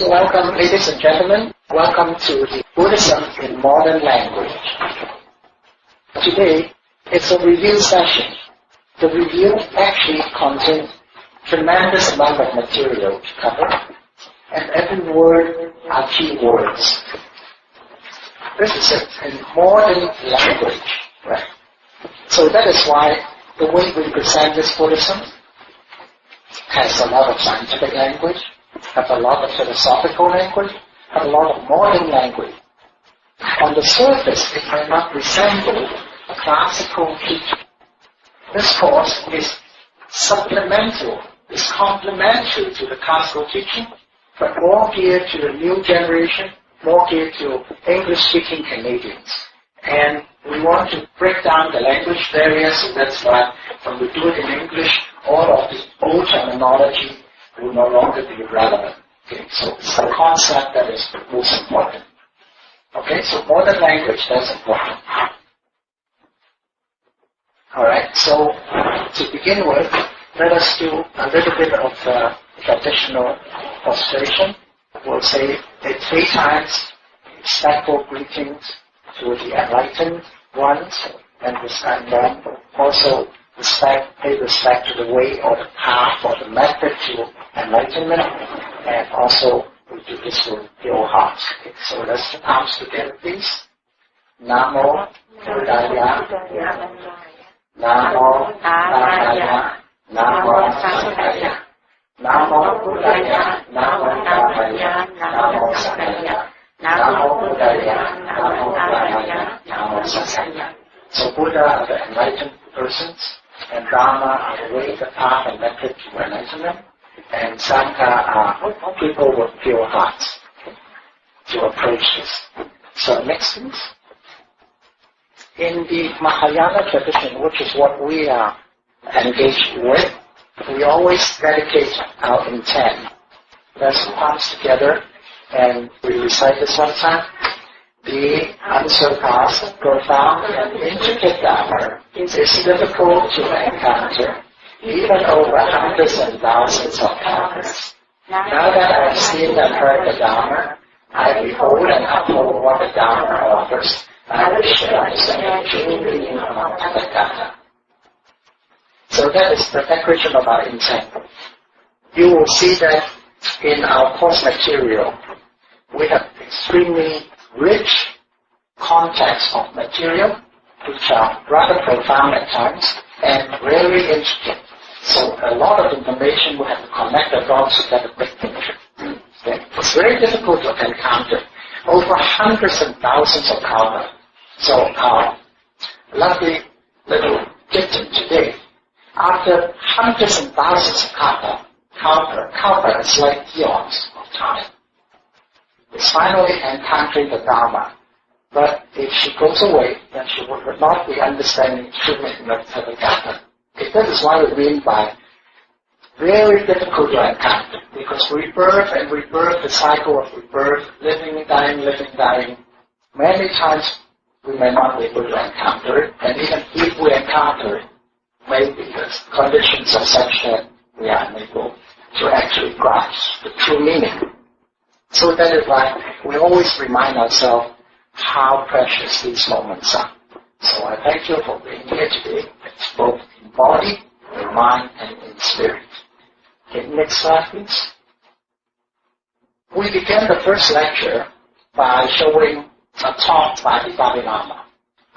Welcome, ladies and gentlemen. Welcome to the Buddhism in Modern Language. Today, it's a review session. The review actually contains tremendous amount of material to cover, and every word are key words. This is in modern language, right? So that is why the way we present this Buddhism has a lot of scientific language, have a lot of philosophical language, have a lot of modern language. On the surface, it may not resemble a classical teaching. This course is supplemental, is complementary to the classical teaching, but more geared to the new generation, more geared to English-speaking Canadians. And we want to break down the language barriers, so that's why when we do it in English, all of the old terminology will no longer be relevant. Okay, so it's the concept that is most important. Okay, so modern language, that's important. Alright, so to begin with, let us do a little bit of traditional prostration. We'll say it 3 times, respectful greetings to the enlightened ones, and then also pay respect to the way or the path or the method to enlightenment, and also we do this with pure hearts. Okay, so let's put arms together, please. Namo Buddhaya, Namo Buddhaya, Namo Sanghaya, Namo Buddhaya, Namo Buddhaya, Namo Sanghaya, Namo Buddhaya, Namo Buddhaya, Namo Sanghaya. So Buddha are the enlightened persons, and Dharma are the way, the path, and method to enlightenment, and Sangha are people with pure hearts to approach this. So next please. In the Mahayana tradition, which is what we are engaged with, we always dedicate our intent. Let's put palms together and we recite this one time. The unsurpassed, profound, and intricate Dharma is difficult to encounter, even over hundreds and thousands of times. Now that I've seen and heard the Dharma, I behold and uphold what the Dharma offers. I wish to understand the true meaning of the Gatha. So that is the declaration of our intent. You will see that in our course material, we have extremely rich context of material, which are rather profound at times and very intricate. So a lot of information we have to connect the dots to get a big picture. Okay? It's very difficult to encounter. Over hundreds and thousands of karma. So our lovely little kitten today, after hundreds and thousands of karma is like eons of time. It's finally encountering the Dharma. But if she goes away, then she would not be understanding true meaning of the Gatha. Okay, that is why we mean by very difficult to encounter, because rebirth and rebirth, the cycle of rebirth, living, dying, many times we may not be able to encounter it, and even if we encounter it, maybe the conditions are such that we are unable to actually grasp the true meaning. So that is why we always remind ourselves how precious these moments are. So I thank you for being here today. It's both in body, in mind, and in spirit. Okay, next slide please. We began the first lecture by showing a talk by the Dalai Lama.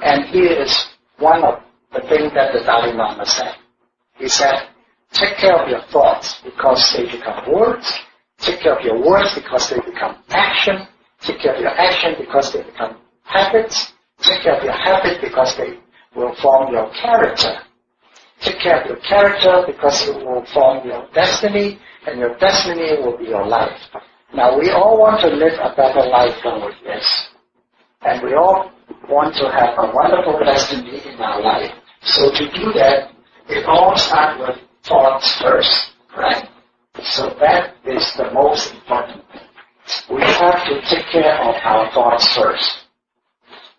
And here is one of the things that the Dalai Lama said. He said, take care of your thoughts because they become words. Take care of your words because they become action. Take care of your action because they become habits. Take care of your habit because they will form your character. Take care of your character because it will form your destiny, and your destiny will be your life. Now we all want to live a better life than we yes. And we all want to have a wonderful destiny in our life. So to do that, it all starts with thoughts first, right? So that is the most important thing. We have to take care of our thoughts first.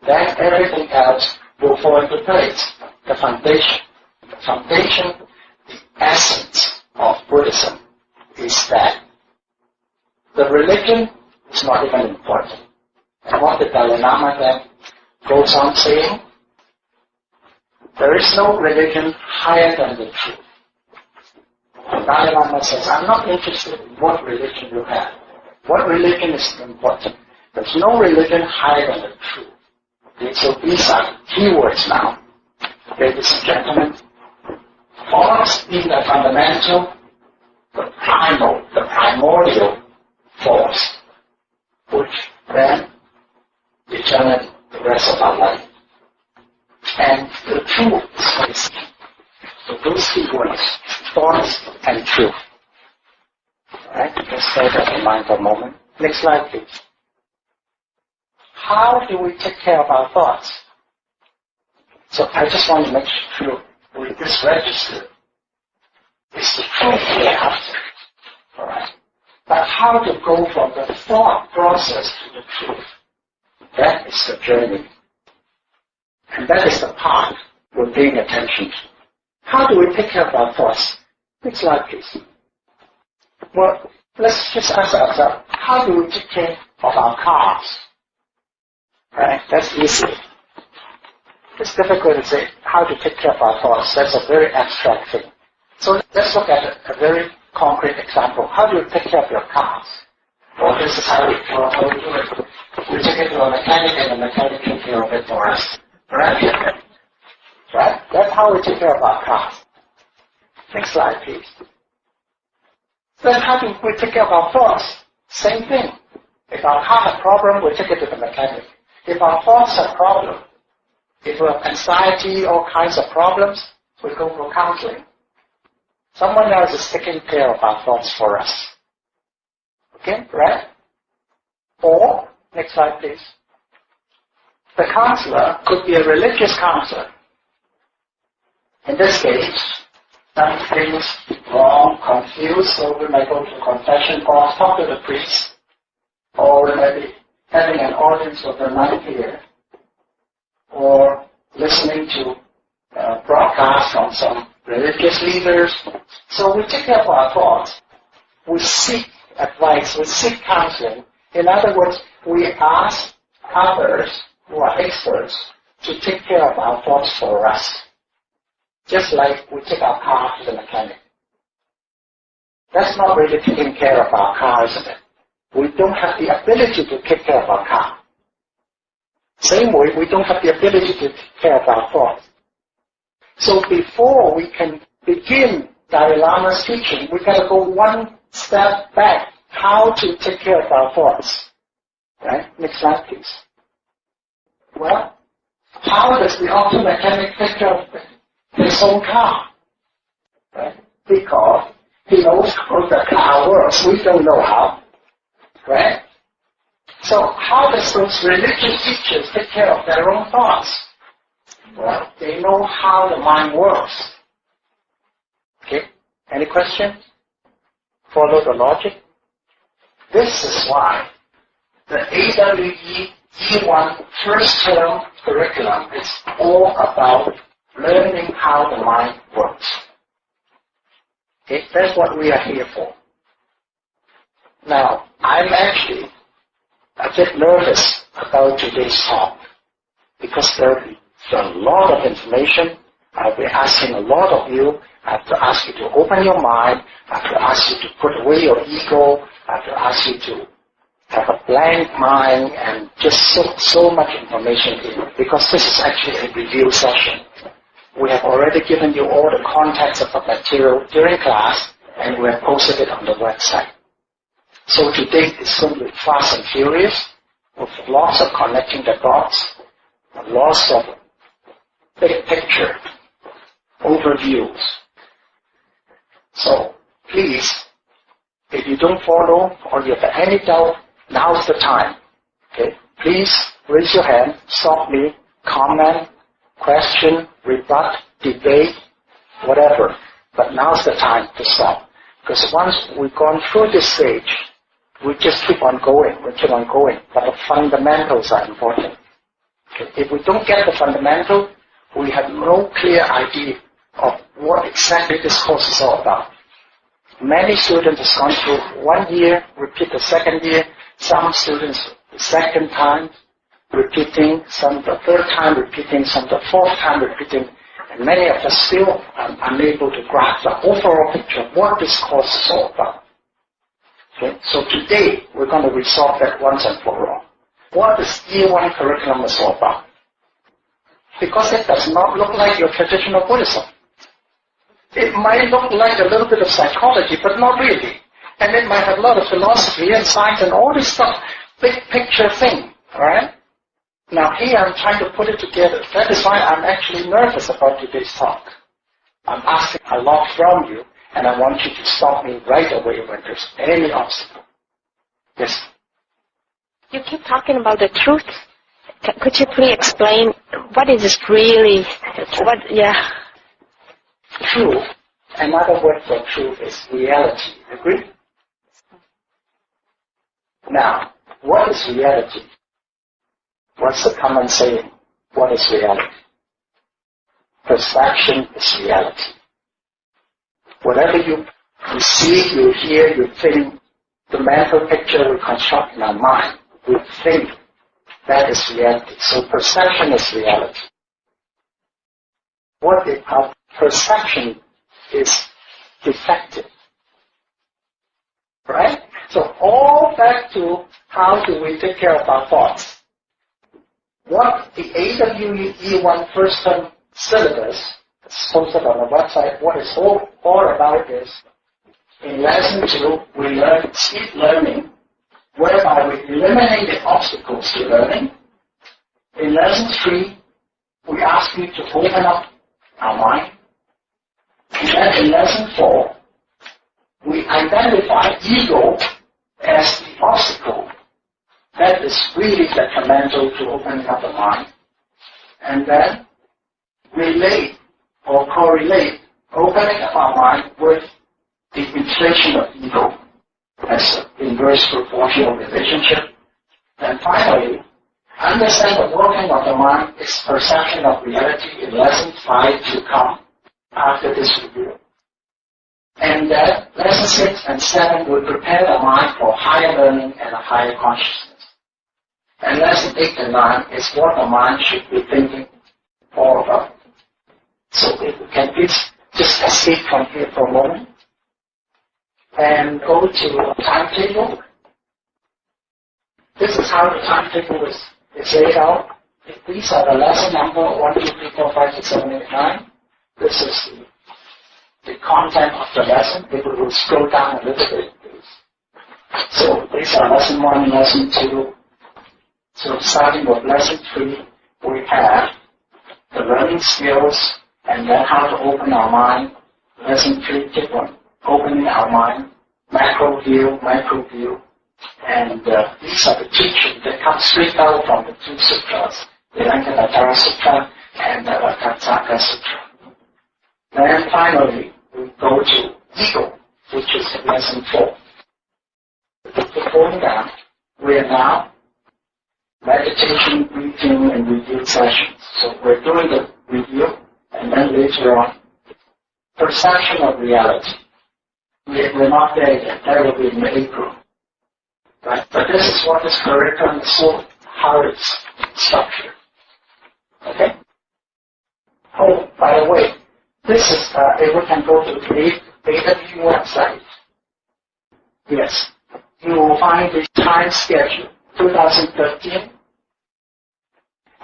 Then everything else will fall into place. The foundation, the essence of Buddhism is that the religion is not even important. And what the Dalai Lama then goes on saying, there is no religion higher than the truth. The Dalai Lama says, I'm not interested in what religion you have. What religion is important? There's no religion higher than the truth. Okay, so these are keywords now. Ladies and gentlemen, force being the fundamental, the primordial force, which then determines the rest of our life. And the truth is, so those two words, thoughts and truth. Alright, let's bear that in mind for a moment. Next slide, please. How do we take care of our thoughts? So I just want to make sure with this register, it's the truth we're after. Alright. But how to go from the thought process to the truth? That is the journey. And that is the part we're paying attention to. How do we take care of our thoughts? Next slide, please. Well, let's just ask ourselves, how do we take care of our cars? Right? That's easy. It's difficult to say how to take care of our thoughts. That's a very abstract thing. So let's look at a very concrete example. How do you take care of your cars? Well, this is how we do it. We take it to a mechanic and the mechanic can take care of it for us. Right? Right? That's how we take care of our cars. Next slide, please. Then how do we take care of our thoughts? Same thing. If our car has a problem, we take it to the mechanic. If our thoughts have a problem, if we have anxiety, all kinds of problems, we go for counseling. Someone else is taking care of our thoughts for us. Okay, right? Or, next slide please. The counselor could be a religious counselor. In this case, something's wrong, confused, so we may go to confession or talk to the priest, or we may be having an audience with the monk here, or listening to broadcasts from some religious leaders. So we take care of our thoughts. We seek advice, we seek counseling. In other words, we ask others who are experts to take care of our thoughts for us. Just like we take our car to the mechanic. That's not really taking care of our car, isn't it? We don't have the ability to take care of our car. Same way, we don't have the ability to take care of our thoughts. So before we can begin Dalai Lama's teaching, we've got to go one step back. How to take care of our thoughts. Right? Next slide, please. Well, how does the auto mechanic take care of his own car? Right? Because he knows how the car works. We don't know how. Right? So how does those religious teachers take care of their own thoughts? Well, they know how the mind works. Okay? Any questions? Follow the logic? This is why the AWE E1 first term curriculum is all about learning how the mind works. Okay? That's what we are here for. Now, I'm actually a bit nervous about today's talk because there's a lot of information. I'll be asking a lot of you. I have to ask you to open your mind. I have to ask you to put away your ego. I have to ask you to have a blank mind and just so much information in because this is actually a review session. We have already given you all the context of the material during class and we have posted it on the website. So today it's going to be fast and furious with lots of connecting the dots, lots of big picture overviews. So please, if you don't follow or you have any doubt, now's the time. Okay? Please raise your hand, stop me, comment, question, rebut, debate, whatever. But now's the time to stop. Because once we've gone through this stage, we just keep on going, but the fundamentals are important. Okay? If we don't get the fundamental, we have no clear idea of what exactly this course is all about. Many students have gone through 1 year, repeat the second year. Some students the second time repeating, some the third time repeating, some the fourth time repeating, and many of us still are unable to grasp the overall picture of what this course is all about. Okay? So today we're going to resolve that once and for all. What is Year 1 curriculum is all about? Because it does not look like your traditional Buddhism. It might look like a little bit of psychology, but not really. And it might have a lot of philosophy and science and all this stuff, big picture thing, alright? Now here I'm trying to put it together. That is why I'm actually nervous about today's talk. I'm asking a lot from you, and I want you to stop me right away when there's any obstacle. Yes? You keep talking about the truth. Could you please explain what is this really? Truth, another word for truth is reality. Agree? Now, what is reality? What's the common saying? What is reality? Perception is reality. Whatever you see, you hear, you think, the mental picture we construct in our mind, we think that is reality. So perception is reality. What if our perception is defective? Right? So all back to how do we take care of our thoughts. What the AWE E1 first term syllabus is posted on the website, what it's all about is, in lesson 2, we learn speed learning, whereby we eliminate the obstacles to learning. In lesson 3, we ask you to open up our mind. And then in lesson 4, we identify ego as the obstacle that is really detrimental to opening up the mind. And then relate or correlate opening up our mind with the inflation of ego as an inverse proportional relationship. And finally, understand the working of the mind is perception of reality in lesson 5 to come after this review. And then lesson 6 and 7 will prepare the mind for higher learning and a higher consciousness. And lesson 8 and 9 is what the mind should be thinking all about. So if we can please just escape from here for a moment and go to the timetable. This is how the timetable is laid out. These are the lesson number 1, 2, 3, 4, 5, 6, 7, 8, 9. This is the content of the lesson. If we will scroll down a little bit, please. So these are lesson 1, lesson 2. So starting with lesson 3, we have the learning skills and then how to open our mind. Lesson 3, tip 1, opening our mind, macro view, micro view. And these are the teachings that come straight out from the 2 sutras, the Anguttara Sutra and the Gatha Sutra. Then finally, we go to ego, which is lesson 4. Before that, we are now meditation, breathing, and review sessions. So we're doing the review, and then later on, perception of reality. We're not there yet. That will be in April. Right? But this is what this curriculum is, so how it's structured. Okay? Oh, by the way, this is, if we can go to the AWE website. Yes. You will find the time schedule, 2013.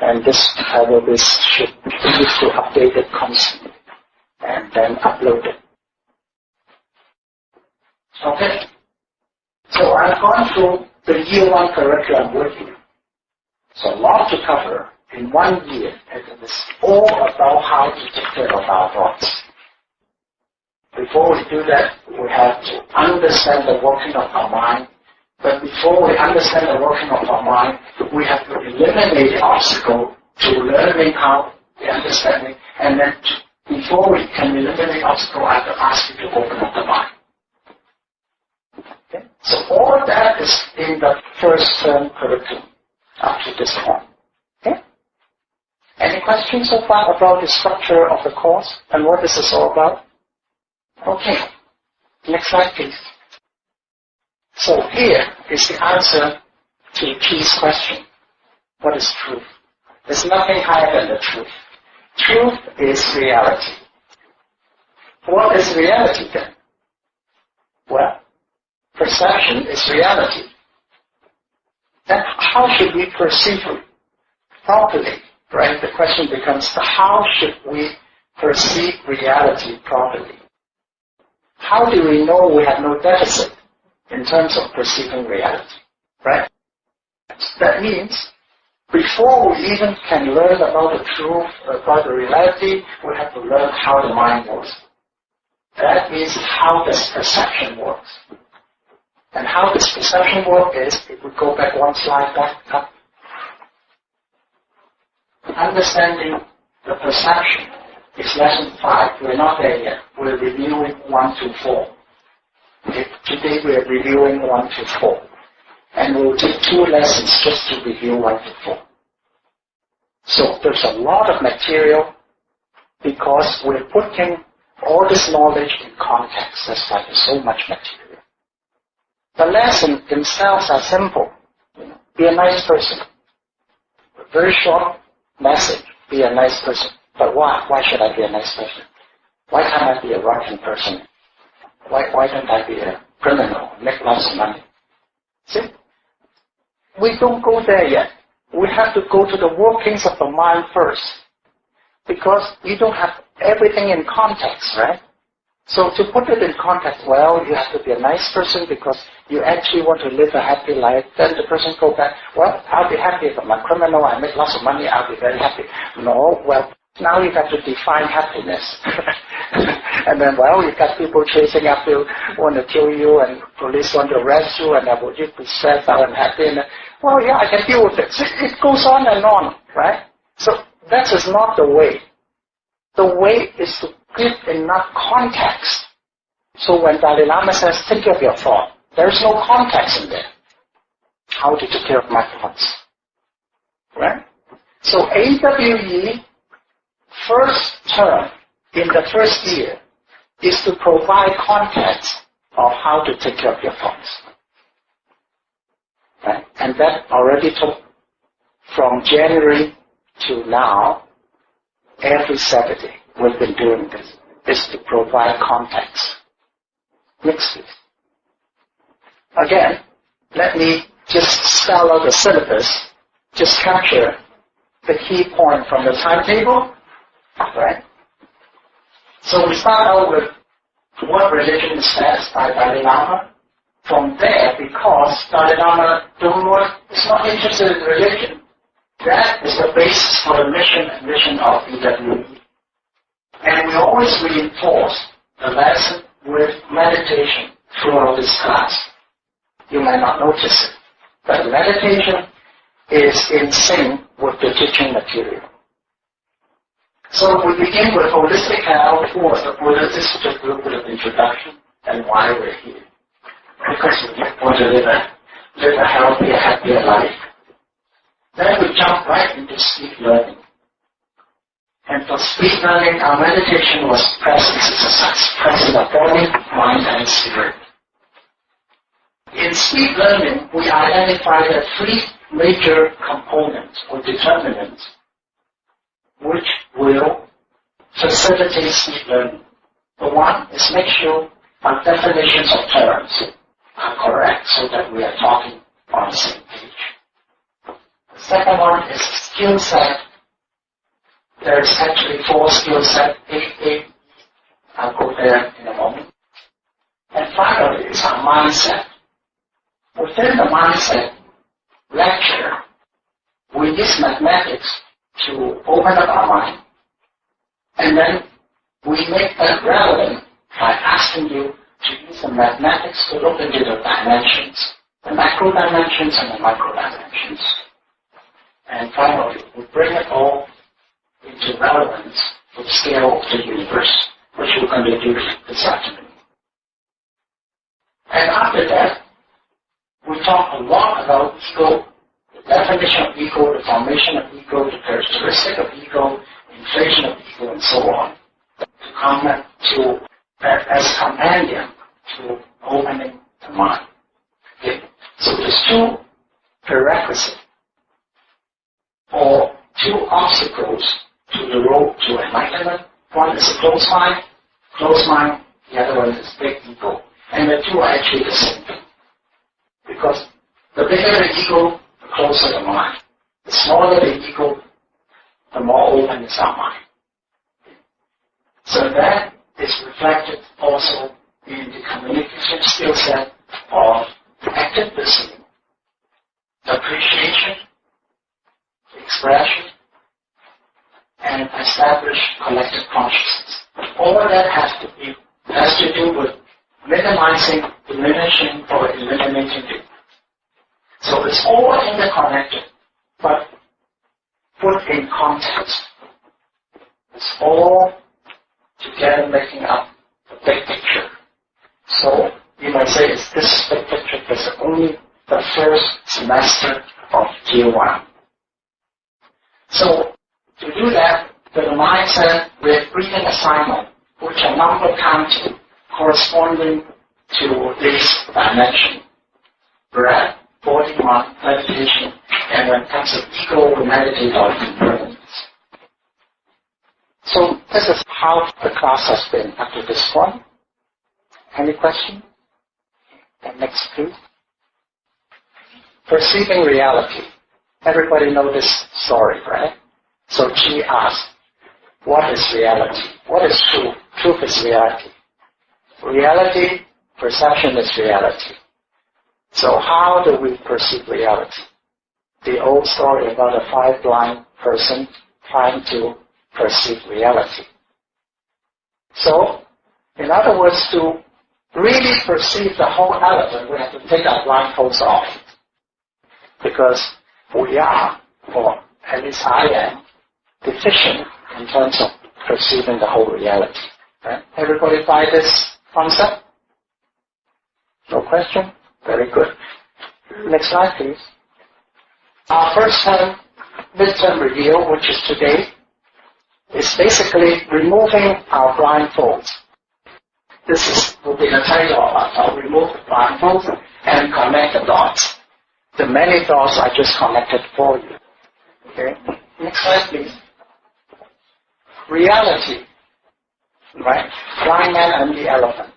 And this should need to update it constantly. And then upload it. Okay? So I've gone through the Year 1 curriculum with you. So a lot to cover in 1 year, and it is all about how to take care of our thoughts. Before we do that, we have to understand the working of our mind. But before we understand the working of our mind, we have to eliminate the obstacle to learning how the understanding. And then before we can eliminate the obstacle, I have to ask you to open up the mind. Okay? So all of that is in the first term curriculum up to this point. Okay? Any questions so far about the structure of the course and what this is all about? Okay. Next slide, please. So here is the answer to T's question. What is truth? There's nothing higher than the truth. Truth is reality. What is reality then? Well, perception is reality. Then how should we perceive it properly? Right? The question becomes, how should we perceive reality properly? How do we know we have no deficit in terms of perceiving reality? Right? That means, before we even can learn about the truth, about the reality, we have to learn how the mind works. That means how does perception work? And how does perception work is, if we go back one slide back up, understanding the perception is lesson 5. We're not there yet. We're reviewing 1 to 4. Today we're reviewing 1 to 4. And we'll take 2 lessons just to review 1 to 4. So there's a lot of material because we're putting all this knowledge in context. That's why there's so much material. The lessons themselves are simple. Be a nice person. A very short message. Be a nice person. But why? Why should I be a nice person? Why can't I be a rotten person? Why can't I be a criminal, make lots of money? See? We don't go there yet. We have to go to the workings of the mind first. Because you don't have everything in context, right? So to put it in context, well, you have to be a nice person because you actually want to live a happy life. Then the person go back, well, I'll be happy if I'm a criminal, I make lots of money, I'll be very happy. No, well, now you have to define happiness. And then, well, you got people chasing after you, want to kill you, and police want to arrest you, and would you be stressed out and happy? And, well, yeah, I can deal with it. So it goes on and on, right? So that is not the way. The way is to give enough context. So when Dalai Lama says, think of your thought, there is no context in there. How to take care of my thoughts? Right? So AWE, first term in the first year, is to provide context of how to take care of your thoughts. Right? And that already took from January to now, every Saturday, we've been doing this, is to provide context. Next, please. Again, let me just spell out the syllabus, just capture the key point from the timetable, right? So we start out with what religion says by Dalai Lama. From there, because Dalai Lama is not interested in religion, that is the basis for the mission and vision of EWE. And we always reinforce the lesson with meditation throughout this class. You may not notice it, but meditation is in sync with the teaching material. So we begin with holistic health. Who was the Buddha? This is just a little bit of introduction and why we're here. Because we want to live a healthier, happier life. Then we jump right into speed learning. And for speed learning, our meditation was presence exercise, presence of body, mind, and spirit. In speed learning, we identify the 3 major components or determinants which will facilitate speed learning. The one is make sure our definitions of terms are correct so that we are talking on the same page. The second one is skill set. There is actually 4 skill sets, 8. I'll go there in a moment. And finally is our mindset. Within the mindset lecture, we use mathematics to open up our mind. And then we make that relevant by asking you to use the mathematics to look into the dimensions, the macro dimensions and the micro dimensions. And finally, we bring it all into relevance with the scale of the universe, which we're going to do this afternoon. And after that, we talk a lot about ego, the definition of ego, the formation of ego, the characteristic of ego, inflation of ego, and so on, to come to as companion to opening the mind. Okay? So there's two prerequisites or two obstacles to the road to enlightenment. One is a closed mind, the other one is big ego. And the two are actually the same thing. Because the bigger the ego, the closer the mind. The smaller the ego, the more open is our mind. So that is reflected also in the communication skill set of active listening, appreciation, expression, and establish collective consciousness. All that has to do with minimizing, diminishing, or eliminating it. So it's all interconnected, but put in context. It's all together making up the big picture. So you might say this big picture is only the first semester of Year 1. So to do that, the mindset with breathing assignment, which are number counting, corresponding to this dimension. Breath, body, mind, meditation, and when it comes to ego, we meditate on impermanence. So this is how the class has been up to this point. Any question? And next, please. Perceiving reality. Everybody knows this story, right? So Chi asked, what is reality? What is truth? Truth is reality. Reality, perception is reality. So how do we perceive reality? The old story about a 5-blind person trying to perceive reality. So, in other words, to really perceive the whole elephant, we have to take our blindfolds off. Because we are, or at least I am, deficient in terms of perceiving the whole reality. Right? Everybody buy this concept? No question? Very good. Next slide, please. Our first midterm review, which is today, is basically removing our blindfolds. This will be the title of our remove the blindfolds and connect the dots. The many dots I just connected for you. Okay? Next slide, please. Reality. Right? Blind man and the elephant.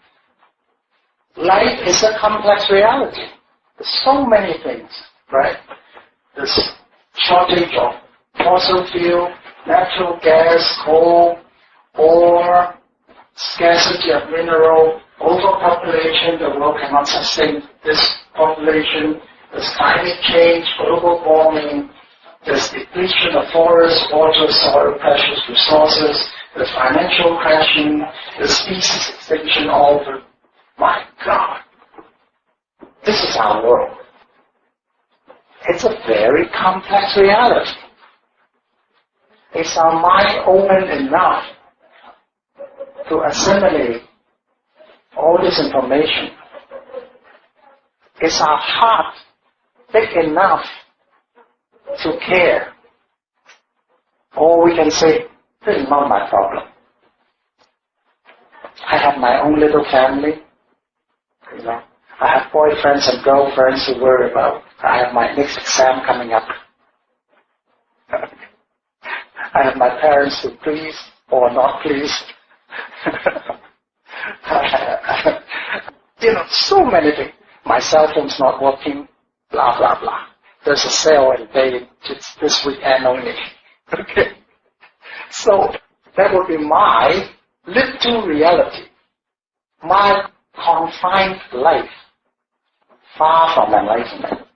Life is a complex reality. There's so many things, right? There's shortage of fossil fuel, natural gas, coal, ore, scarcity of mineral, overpopulation, the world cannot sustain this population, there's climate change, global warming, there's depletion of forests, water, soil, precious resources, there's financial crashing, there's species extinction, all the... My God! This is our world. It's a very complex reality. Is our mind open enough to assimilate all this information? Is our heart big enough to care? Or we can say, this is not my problem. I have my own little family. You know, I have boyfriends and girlfriends to worry about. I have my next exam coming up. I have my parents to please or not please. You know, so many things. My cell phone's not working, blah, blah, blah. There's a sale and day this weekend only. Okay? So, that would be my lived to reality. My confined life, far from enlightenment.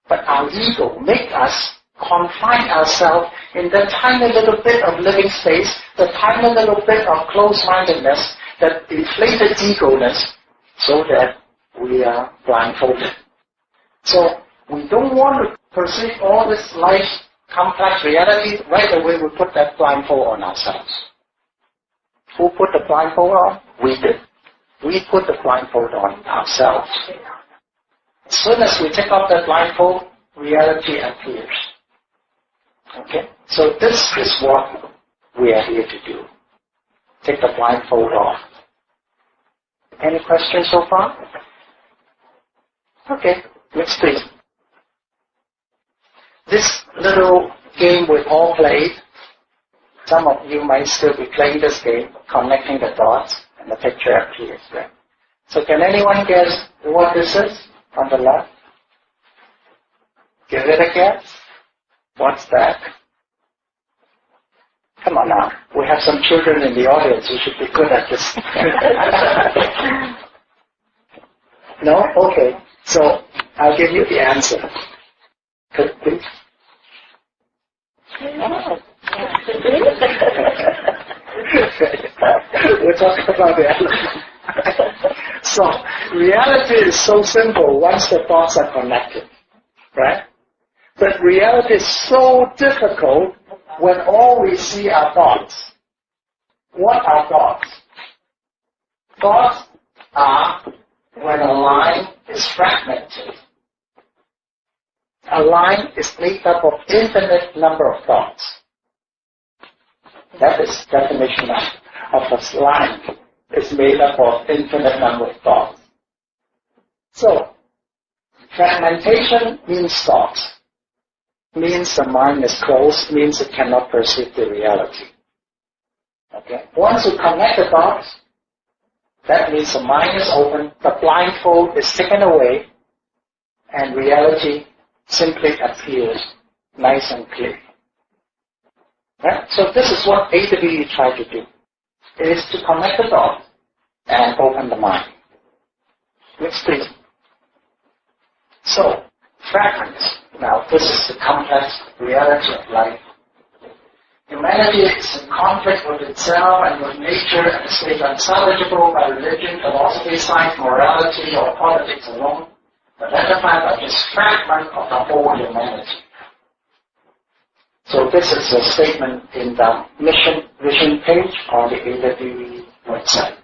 But our ego makes us confine ourselves in that tiny little bit of living space, the tiny little bit of closed-mindedness, that inflated ego-ness, so that we are blindfolded. So we don't want to perceive all this life's complex reality. Right away we put that blindfold on ourselves. Who put the blindfold on? We did. We put the blindfold on ourselves. As soon as we take off that blindfold, reality appears. Okay? So this is what we are here to do. Take the blindfold off. Any questions so far? Okay, next please. This little game we've all played, some of you might still be playing this game, connecting the dots, and the picture appears there. So can anyone guess what this is on the left? Give it a guess. What's that? Come on now. We have some children in the audience. You should be good at this. No? Okay. So I'll give you the answer. Please. We're talking about reality. So reality is so simple once the thoughts are connected, right? But reality is so difficult when all we see are thoughts. What are thoughts? Thoughts are when a line is fragmented. A line is made up of infinite number of thoughts. That is definition of a line. It's made up of infinite number of thoughts. So, fragmentation means thoughts. Means the mind is closed, means it cannot perceive the reality. Okay? Once you connect the dots, that means the mind is open, the blindfold is taken away, and reality simply appears nice and clear. Right? So this is what AWE try to do. It is to connect the dots and open the mind. Next please. So, fragments. Now, this is the complex reality of life. Humanity is in conflict with itself and with nature and is made unsalvageable by religion, philosophy, science, morality, or politics alone, but identified by this fragment of the whole humanity. So this is a statement in the mission vision page on the AWE website.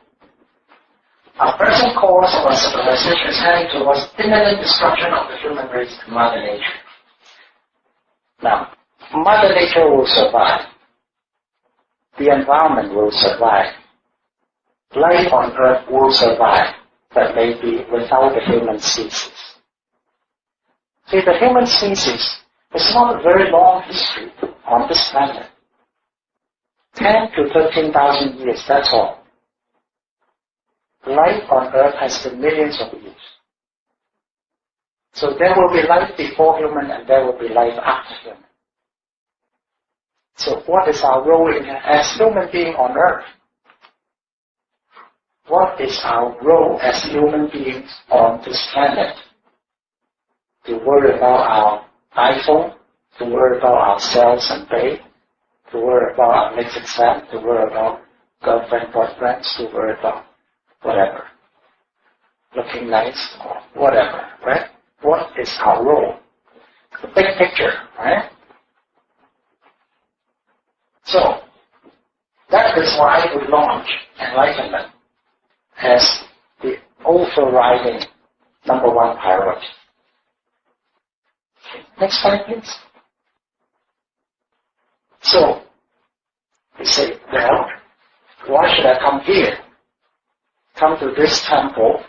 Our present course of our civilization is heading towards imminent destruction of the human race and Mother Nature. Now, Mother Nature will survive. The environment will survive. Life on Earth will survive, but maybe without the human species. See, the human species is not a very long history on this planet. 10 to 13,000 years, that's all. Life on Earth has been millions of years. So there will be life before human and there will be life after human. So what is our role as human being on Earth? What is our role as human beings on this planet? To worry about our iPhone, to worry about our cells and pay, to worry about our next exam, to worry about girlfriend, boyfriends, to worry about whatever. Looking nice or whatever, right? What is our role? The big picture, right? So, that is why we launch enlightenment as the overriding number one priority. Next slide, please. So, we say, well, why should I come here? Come to this temple.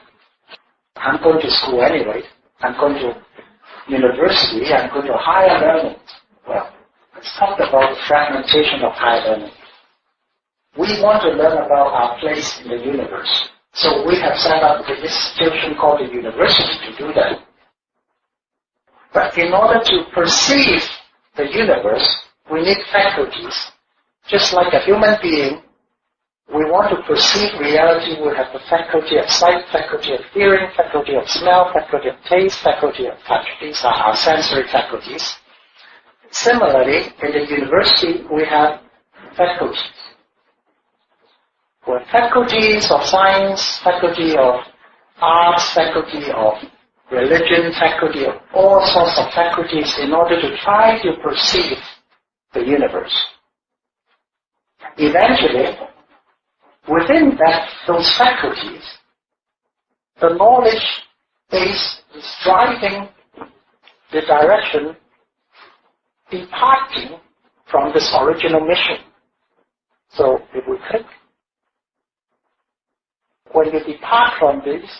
I'm going to school anyway. I'm going to university. I'm going to higher learning. Well, let's talk about the fragmentation of higher learning. We want to learn about our place in the universe. So we have set up the institution called the university to do that. But in order to perceive the universe, we need faculties. Just like a human being, we want to perceive reality. We have the faculty of sight, faculty of hearing, faculty of smell, faculty of taste, faculty of touch. These are our sensory faculties. Similarly, in the university, we have faculties. We have faculties of science, faculty of arts, faculty of religion, faculty of all sorts of faculties in order to try to perceive the universe. Eventually, within those faculties, the knowledge base is driving the direction departing from this original mission. So if we click, when you depart from these,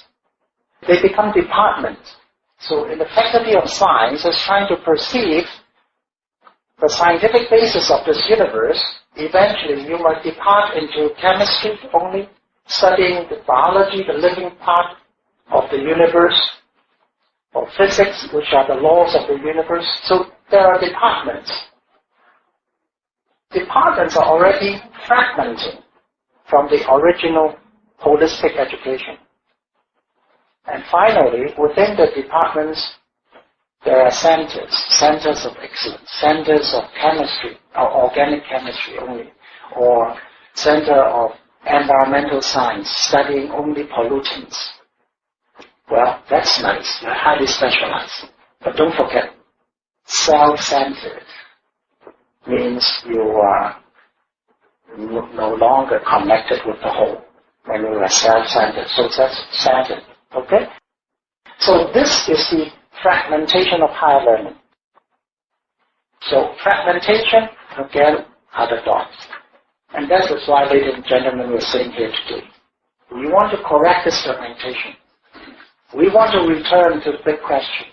they become departments. So in the faculty of science is trying to perceive the scientific basis of this universe. Eventually you might depart into chemistry only, studying the biology, the living part of the universe, or physics, which are the laws of the universe. So there are departments. Departments are already fragmenting from the original holistic education. And finally, within the departments, there are centers of excellence, centers of chemistry, or organic chemistry only, or center of environmental science, studying only pollutants. Well, that's nice, you're highly specialized. But don't forget, self-centered means you are no longer connected with the whole when you are self-centered. So that's centered. Okay? So this is the fragmentation of higher learning. So fragmentation, again, are the dots. And that is why, ladies and gentlemen, we're sitting here today. We want to correct this fragmentation. We want to return to the big question.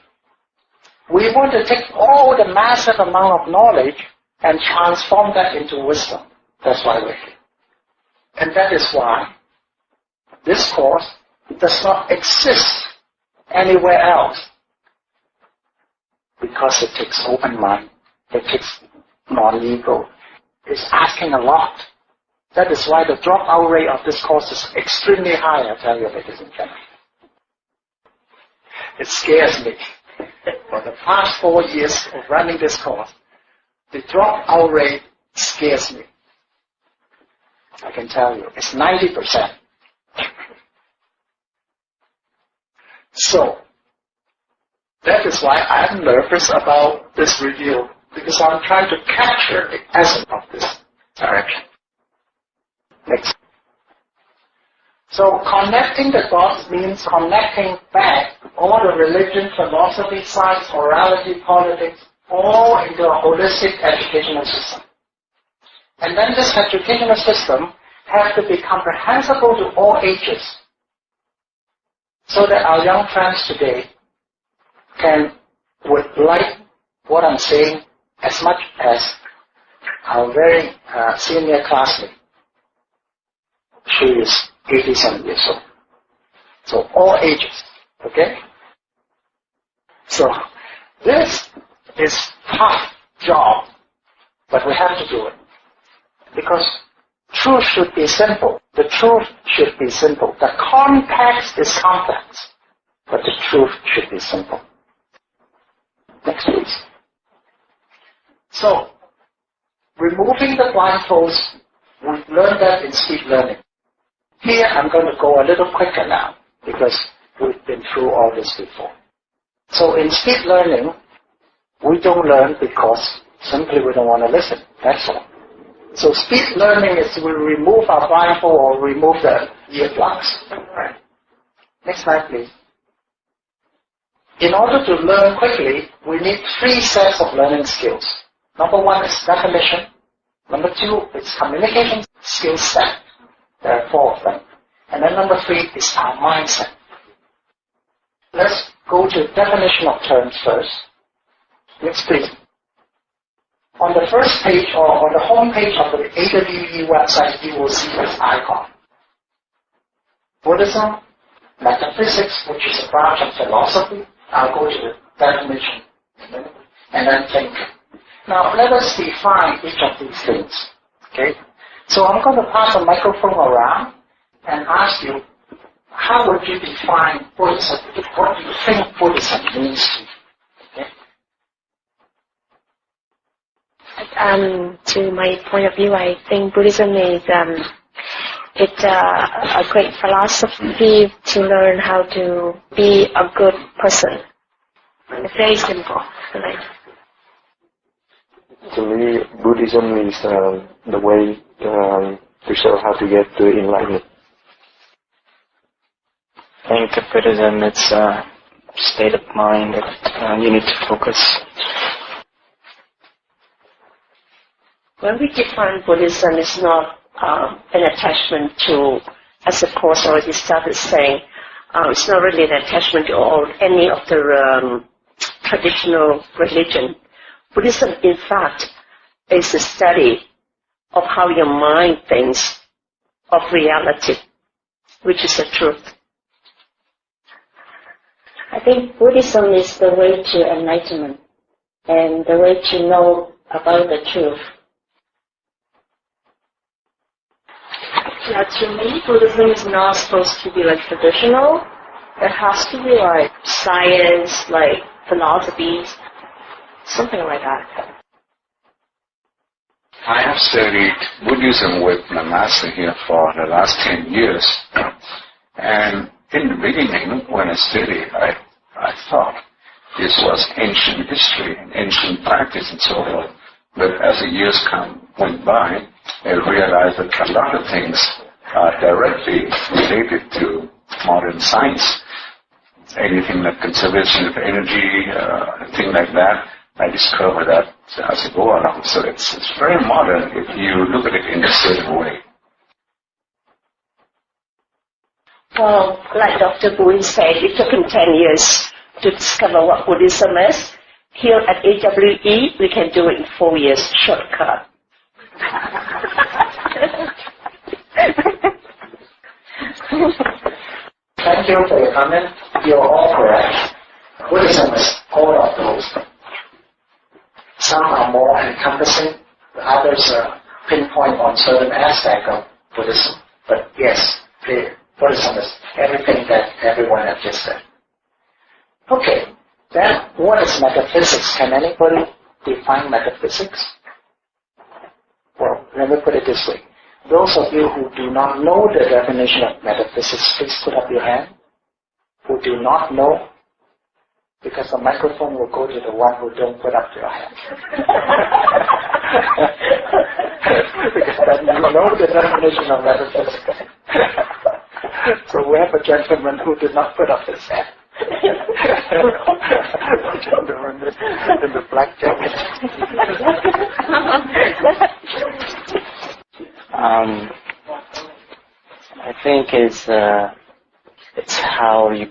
We want to take all the massive amount of knowledge and transform that into wisdom. That's why we're here. And that is why this course does not exist anywhere else. Because it takes open mind. It takes non-ego. It's asking a lot. That is why the dropout rate of this course is extremely high, I tell you, ladies and gentlemen. It scares me. For the past 4 years of running this course, the dropout rate scares me. I can tell you, it's 90%. So, that is why I'm nervous about this review, because I'm trying to capture the essence of this direction. Next. So connecting the dots means connecting back all the religion, philosophy, science, morality, politics, all into a holistic educational system. And then this educational system has to be comprehensible to all ages, so that our young friends today would like what I'm saying as much as our very senior classmate. She is 87 years old. So all ages, okay? So this is tough job, but we have to do it. Because truth should be simple. The truth should be simple. The context is complex, but the truth should be simple. Next, please. So, removing the blindfolds, we've learned that in speed learning. Here, I'm going to go a little quicker now, because we've been through all this before. So, in speed learning, we don't learn because simply we don't want to listen. That's all. So, speed learning is we remove our blindfold or remove the earplugs. Right. Next slide, please. In order to learn quickly, we need 3 sets of learning skills. Number 1 is definition. Number 2 is communication skill set. There are 4 of them. And then number 3 is our mindset. Let's go to definition of terms first. Next, please. On the first page or on the home page of the AWE website, you will see this icon. Buddhism, Metaphysics, which is a branch of philosophy. I'll go to the definition and then think. Now, let us define each of these things. Okay? So I'm going to pass the microphone around and ask you, how would you define Buddhism? What do you think Buddhism means to you? Okay? To my point of view, I think Buddhism is it's a great philosophy to learn how to be a good person. It's very simple. Right? To me, Buddhism is the way to show how to get to enlightenment. I think Buddhism, it's a state of mind that you need to focus. When we define Buddhism, it's not an attachment to as the course already started saying, it's not really an attachment to any of the traditional religion. Buddhism, in fact, is a study of how your mind thinks of reality, which is the truth. I think Buddhism is the way to enlightenment and the way to know about the truth. Yeah, to me, Buddhism is not supposed to be like traditional. It has to be like science, like philosophies, something like that. I have studied Buddhism with my master here for the last 10 years. And in the beginning, when I studied, I thought this was ancient history, ancient practice and so forth. But as the years went by, I realized that a lot of things are directly related to modern science. Anything like conservation of energy, things like that, I discovered that as I go along. So it's very modern if you look at it in a certain way. Well, like Dr. Boone said, it took him 10 years to discover what Buddhism is. Here at AWE, we can do it in 4 years, shortcut. Thank you for your comment. You're all correct. Buddhism is all of those. Some are more encompassing, others pinpoint on certain aspects of Buddhism. But yes, Buddhism is everything that everyone has just said. Okay, then what is metaphysics? Can anybody define metaphysics? Well, let me put it this way. Those of you who do not know the definition of metaphysics, please put up your hand. Who do not know, because the microphone will go to the one who don't put up your hand. Because then you know the definition of metaphysics. So we have a gentleman who did not put up his hand. The gentleman in the black jacket. I think it's how you,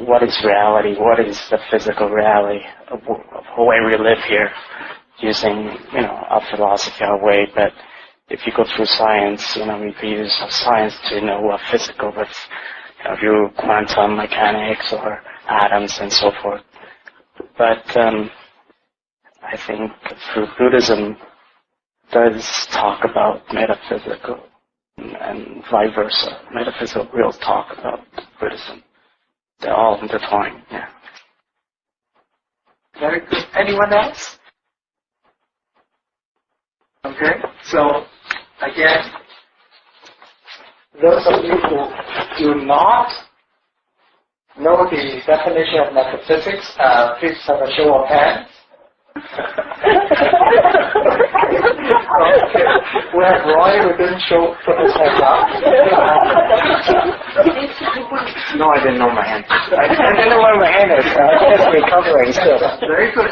what is reality, what is the physical reality of the way we live here, using, our philosophy, our way. But if you go through science, we could use science to know what physical is, through quantum mechanics or atoms and so forth. But I think through Buddhism does talk about metaphysical and vice versa. Metaphysical will talk about Buddhism. They're all intertwined, yeah. Very good. Anyone else? Okay, so again, those of you who do not know the definition of metaphysics, please have a show of hands. Okay. We have Roy who didn't put his hand up. No, I didn't know my hand. I didn't know where my hand is. I'm just recovering still. Very good.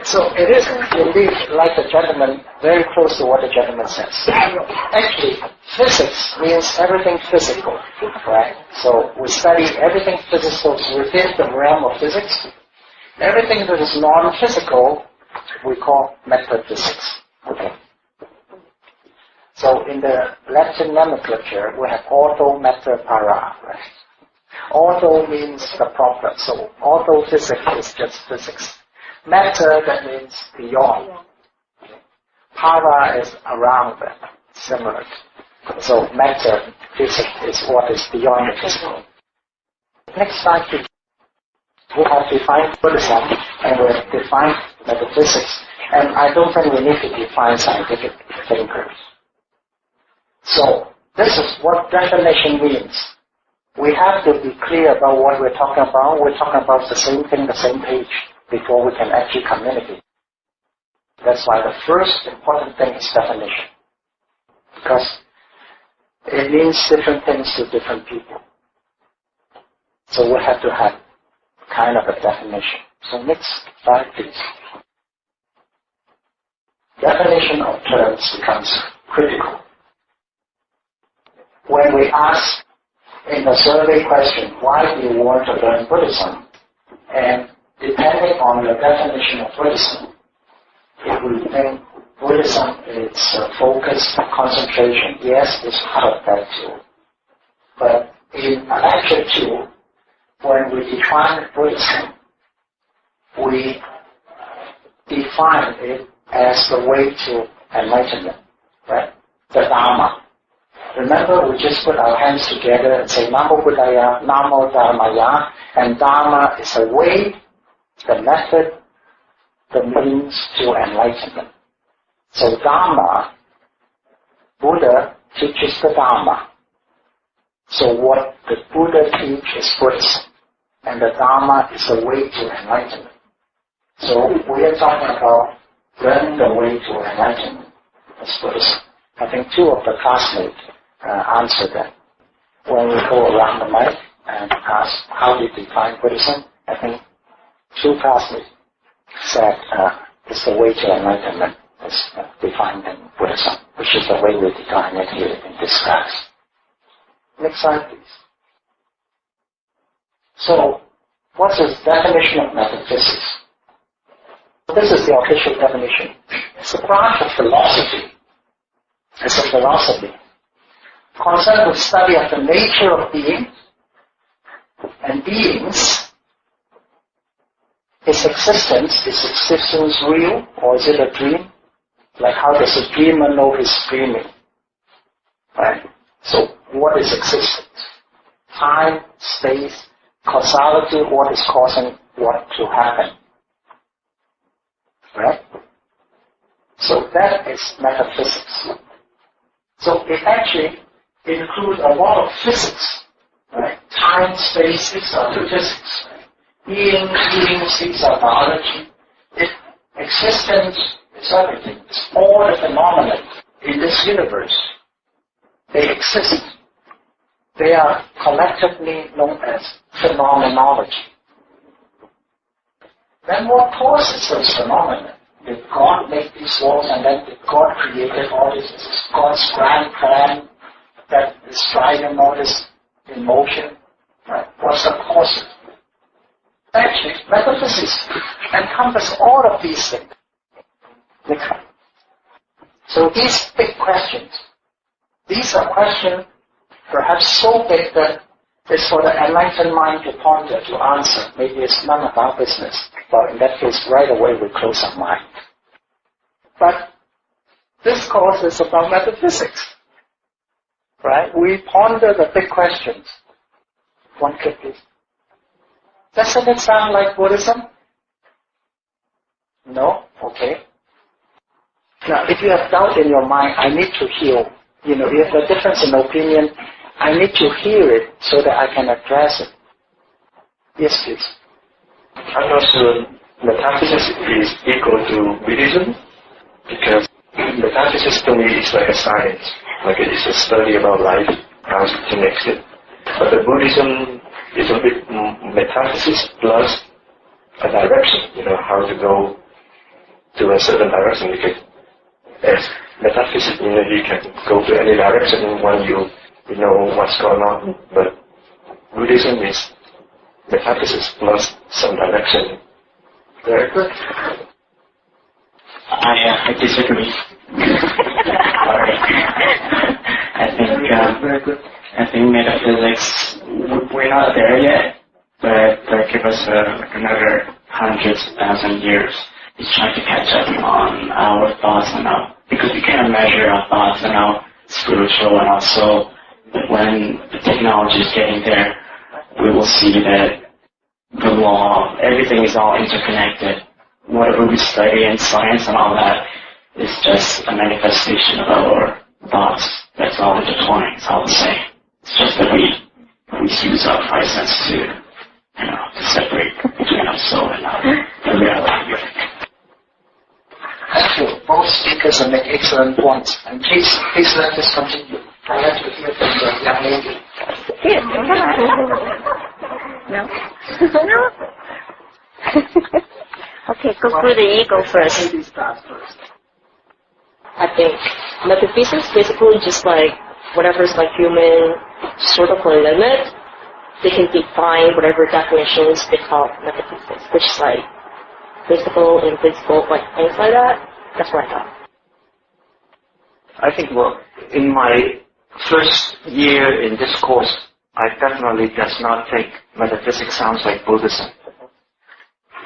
So it is indeed, like the gentleman, very close to what the gentleman says. Actually, physics means everything physical, right? So we study everything physical within the realm of physics. Everything that is non-physical, we call metaphysics. Okay. So in the Latin nomenclature, we have ortho, meta, para, right? Ortho means the proper. So ortho physics is just physics. Meta, that means beyond. Para is around that, similar. So metaphysics is what is beyond the physical. Next slide, please. We have defined Buddhism and we have defined metaphysics, and I don't think we need to define scientific thinkers. So this is what definition means. We have to be clear about what we're talking about. We're talking about the same thing, the same page, before we can actually communicate. That's why the first important thing is definition, because it means different things to different people. So we have to have kind of a definition. So next slide, please. Definition of terms becomes critical. when we ask in the survey question, why do you want to learn Buddhism? And depending on the definition of Buddhism, if we think Buddhism is focus, concentration, yes, it's part of that too. But in lecture 2, when we define Buddhism, we define it as the way to enlightenment, right? The Dharma. Remember, we just put our hands together and say Namo Buddhaya, Namo Dharmaya, and Dharma is a way, the method, the means to enlightenment. So Dharma, Buddha teaches the Dharma. So what the Buddha teaches is Buddhism, and the Dharma is the way to enlightenment. So we are talking about learning the way to enlightenment as Buddhism. I think 2 of the classmates answered that. When we go around the mic and ask how do you define Buddhism, I think 2 classmates said it's the way to enlightenment is defined in Buddhism, which is the way we define it here in this class. Next slide, please. So, what's the definition of metaphysics? This is the official definition. It's a branch of philosophy. It's a philosophy concerned with study of the nature of being and beings. Is existence real, or is it a dream? Like how does a dreamer know he's dreaming? Right? So what is existence? Time, space, causality, what is causing what to happen? Right? So that is metaphysics. So it actually includes a lot of physics. Right? Time, space, these are the physics. Beings, these are biology. Existence is everything. It's all the phenomena in this universe. They exist. They are collectively known as phenomenology. Then what causes those phenomena? Did God make these worlds and then did God create all this? Is this God's grand plan that is driving all this in motion? Right? What's the cause? Actually, metaphysics encompasses all of these things. So these big questions, these are questions perhaps so big that it's for the enlightened mind to ponder, to answer. Maybe it's none of our business. But in that case, right away we close our mind. But this course is about metaphysics. Right? We ponder the big questions. One click, please. Doesn't it sound like Buddhism? No? Okay. Now, if you have doubt in your mind, I need to hear. You know, if there's a difference in opinion, I need to hear it so that I can address it. Yes, please. I'm not sure metaphysics is equal to Buddhism, because metaphysics to me is like a science. Like it's a study about life, how it connects it. But the Buddhism is a bit metaphysics plus a direction, how to go to a certain direction, because as metaphysics, you can go to any direction when you know what's going on, but Buddhism is metaphysics plus some direction. Very good. I disagree. I think metaphysics, we're not there yet, but give us another hundreds, 1,000 years. It's trying to catch up on our thoughts and because we can't measure our thoughts and our spiritual and our soul. But when the technology is getting there, we will see that the law, everything is all interconnected. Whatever we study in science and all that is just a manifestation of our thoughts. That's all intertwined. It's all the same. It's just that we use our five senses to separate between our soul and the reality. Thank you. Both speakers make excellent points. And please let us continue. I have to hear from the young lady. No. Okay, go through the ego first. I think metaphysics basically just like whatever is like human sort of a limit, they can define whatever definitions they call metaphysics, which is like visible, invisible, like things like that. That's what I thought. I think, well, in my first year in this course, I definitely does not think metaphysics sounds like Buddhism.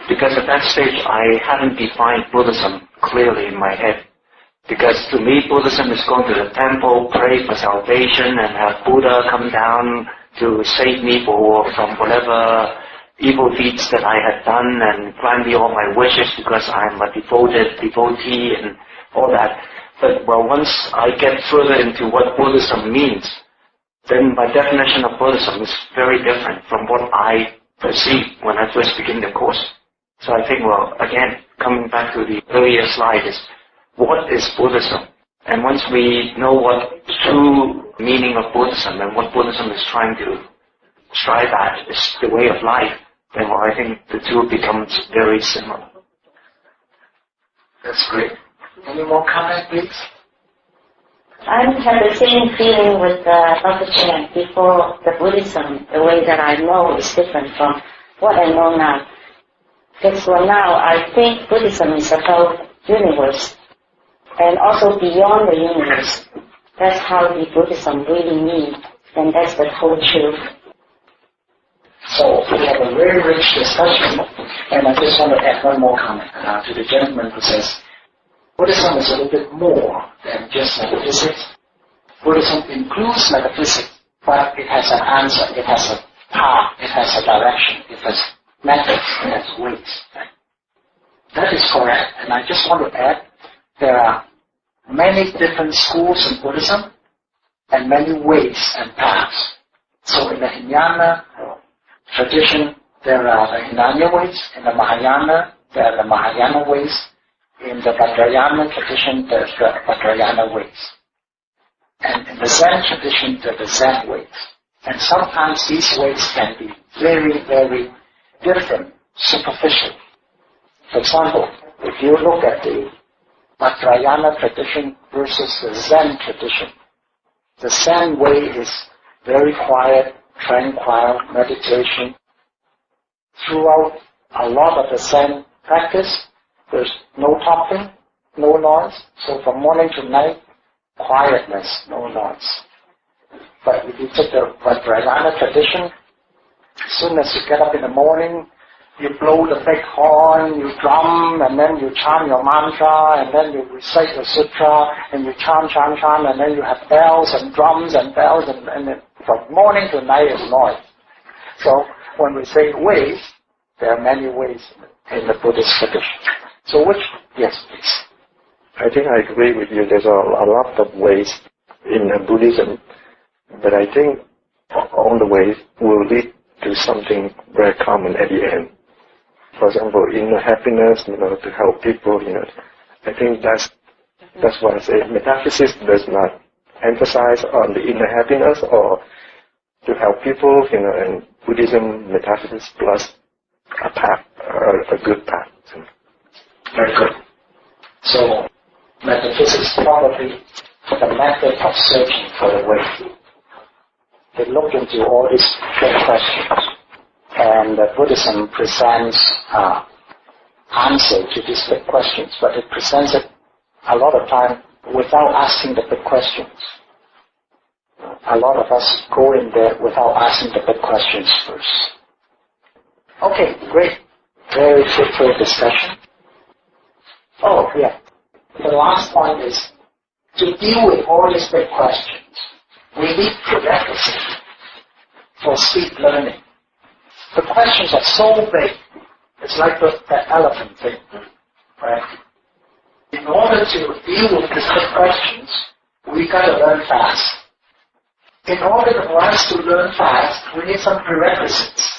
Because at that stage, I hadn't defined Buddhism clearly in my head. Because to me, Buddhism is going to the temple, pray for salvation, and have Buddha come down to save me from whatever evil deeds that I had done and grant me all my wishes because I'm a devoted devotee and all that. But well, once I get further into what Buddhism means, then my definition of Buddhism is very different from what I perceived when I first began the course. So I think, well, again, coming back to the earlier slide is, what is Buddhism? And once we know what true meaning of Buddhism and what Buddhism is trying to strive at is the way of life, then well, I think the two becomes very similar. That's great. Any more comment, please? I have the same feeling with Dr. Chen. Before the Buddhism, the way that I know is different from what I know now. Because for now, I think Buddhism is about universe and also beyond the universe. That's how the Buddhism really means, and that's the whole truth. So we have a very rich discussion, and I just want to add one more comment to the gentleman who says, Buddhism is a little bit more than just metaphysics. Buddhism includes metaphysics, but it has an answer, it has a path, it has a direction, it has methods, it has ways. That is correct, and I just want to add, there are many different schools in Buddhism and many ways and paths. So in the Hinayana tradition, there are the Hinayana ways. In the Mahayana, there are the Mahayana ways. In the Vajrayana tradition, there's the Vajrayana ways. And in the Zen tradition, there are the Zen ways. And sometimes these ways can be very, very different, superficial. For example, if you look at the Vajrayana tradition versus the Zen tradition, the Zen way is very quiet, tranquil, meditation. Throughout a lot of the Zen practice, there's no talking, no noise. So from morning to night, quietness, no noise. But if you take the Vajrayana tradition, as soon as you get up in the morning, you blow the big horn, you drum, and then you chant your mantra, and then you recite the sutra, and you chant, and then you have bells and drums and bells, and then from morning to night is noise. So when we say ways, there are many ways in the Buddhist tradition. So which, yes, please. I think I agree with you. There's a lot of ways in Buddhism, but I think all the ways will lead to something very common at the end. For example, inner happiness, to help people, I think that's what I say. Metaphysics does not emphasize on the inner happiness or to help people, and Buddhism, metaphysics plus a path, a good path. Very good. So, metaphysics probably the method of searching for the way. They look into all these big questions. And Buddhism presents answer to these big questions, but it presents it a lot of time without asking the big questions. A lot of us go in there without asking the big questions first. Okay, great. Very fruitful discussion. Oh, yeah. The last point is, to deal with all these big questions, we need prerequisites for speed learning. The questions are so big, it's like the elephant thing, right? In order to deal with these big questions, we got to learn fast. In order for us to learn fast, we need some prerequisites.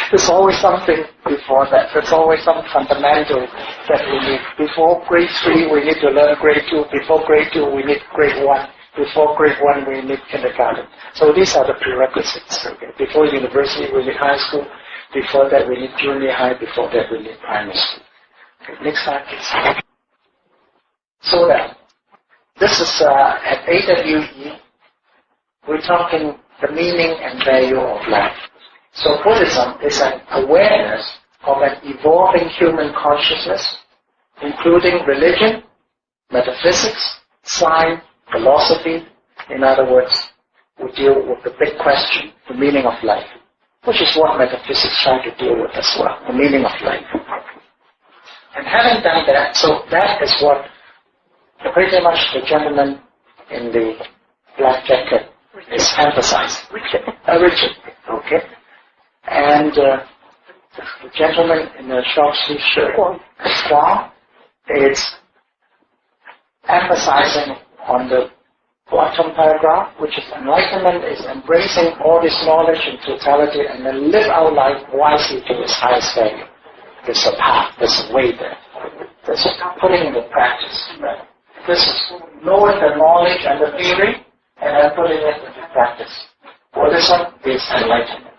There's always something before that. There's always some fundamental that we need. Before grade 3, we need to learn grade 2. Before grade 2, we need grade 1. Before grade 1, we need kindergarten. So these are the prerequisites. Okay? Before university, we need high school. Before that, we need junior high. Before that, we need primary school. Okay, next slide, please. So that this this is at AWE, we're talking the meaning and value of life. So Buddhism is an awareness of an evolving human consciousness, including religion, metaphysics, science, philosophy. In other words, we deal with the big question, the meaning of life, which is what metaphysics try to deal with as well, the meaning of life. And having done that, so that is what pretty much the gentleman in the black jacket is emphasizing. Richard, okay? And the gentleman in the short sleeve shirt, Guang, is emphasizing on the bottom paragraph, which is enlightenment is embracing all this knowledge in totality and then live our life wisely to its highest value. There's a path, there's a way there. There's putting into practice. Right? This is knowing the knowledge and the theory and then putting it into practice. Buddhism is enlightenment.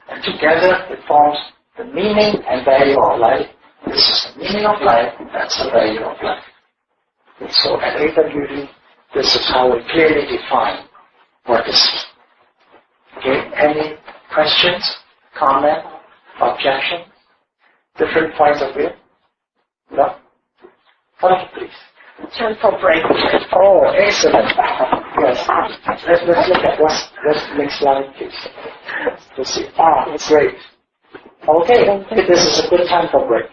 And together it forms the meaning and value of life. This is the meaning of life, that's the value of life. And so at AWD, this is how we clearly define what is. Okay, any questions, comment, objection, different points of view? No? Okay, please. Time for break. Oh, excellent. Yes. Let's look at what's next slide, please. Let's see. Great. Okay, this is a good time for break.